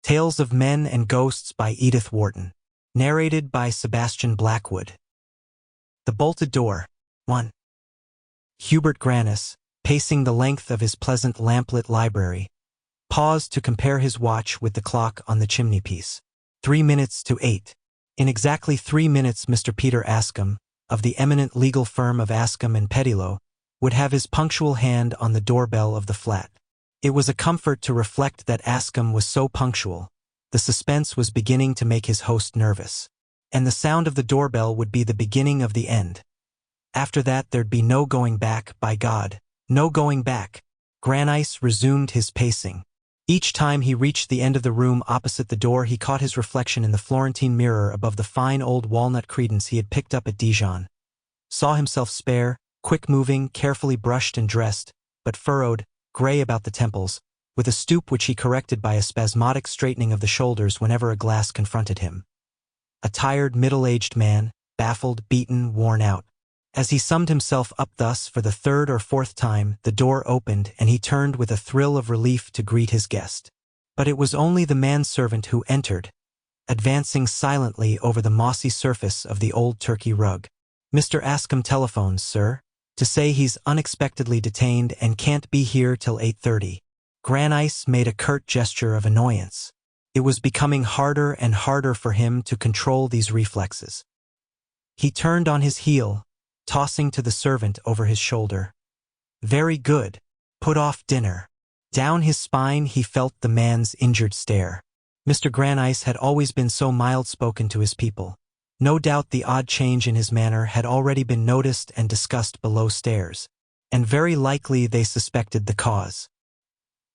Tales of Men and Ghosts by Edith Wharton. Narrated by Sebastian Blackwood. The Bolted Door. 1. Hubert Grannis, pacing the length of his pleasant lamplit library, paused to compare his watch with the clock on the chimney-piece. 3 minutes to 8. In exactly 3 minutes Mr. Peter Ascombe, of the eminent legal firm of Ascombe and Pettilow, would have his punctual hand on the doorbell of the flat. It was a comfort to reflect that Ascombe was so punctual. The suspense was beginning to make his host nervous. And the sound of the doorbell would be the beginning of the end. After that there'd be no going back, by God, no going back. Grannis resumed his pacing. Each time he reached the end of the room opposite the door he caught his reflection in the Florentine mirror above the fine old walnut credence he had picked up at Dijon. Saw himself spare, quick-moving, carefully brushed and dressed, but furrowed, gray about the temples, with a stoop which he corrected by a spasmodic straightening of the shoulders whenever a glass confronted him. A tired, middle-aged man, baffled, beaten, worn out. As he summed himself up thus for the third or fourth time, the door opened and he turned with a thrill of relief to greet his guest. But it was only the manservant who entered, advancing silently over the mossy surface of the old Turkey rug. "Mr. Ascombe telephones, sir, to say he's unexpectedly detained and can't be here till 8:30. Grannis made a curt gesture of annoyance. It was becoming harder and harder for him to control these reflexes. He turned on his heel, tossing to the servant over his shoulder. "Very good. Put off dinner." Down his spine he felt the man's injured stare. Mr. Grannis had always been so mild-spoken to his people. No doubt the odd change in his manner had already been noticed and discussed below stairs, and very likely they suspected the cause.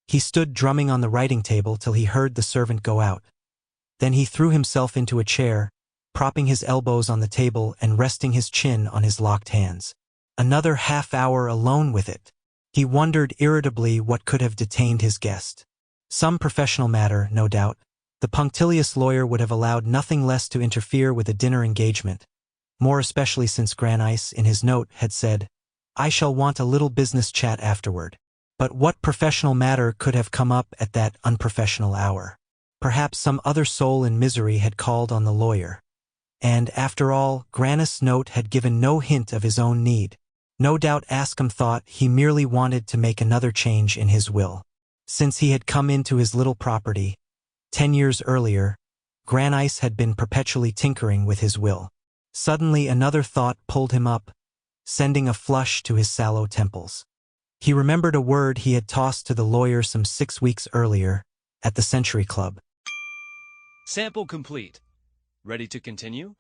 He stood drumming on the writing table till he heard the servant go out. Then he threw himself into a chair, propping his elbows on the table and resting his chin on his locked hands. Another half-hour alone with it. He wondered irritably what could have detained his guest. Some professional matter, no doubt. The punctilious lawyer would have allowed nothing less to interfere with a dinner engagement, more especially since Grannis, in his note, had said, "I shall want a little business chat afterward." But what professional matter could have come up at that unprofessional hour? Perhaps some other soul in misery had called on the lawyer. And, after all, Grannis' note had given no hint of his own need. No doubt Ascombe thought he merely wanted to make another change in his will. Since he had come into his little property, 10 years earlier, Grannis had been perpetually tinkering with his will. Suddenly another thought pulled him up, sending a flush to his sallow temples. He remembered a word he had tossed to the lawyer some 6 weeks earlier, at the Century Club. Sample complete. Ready to continue?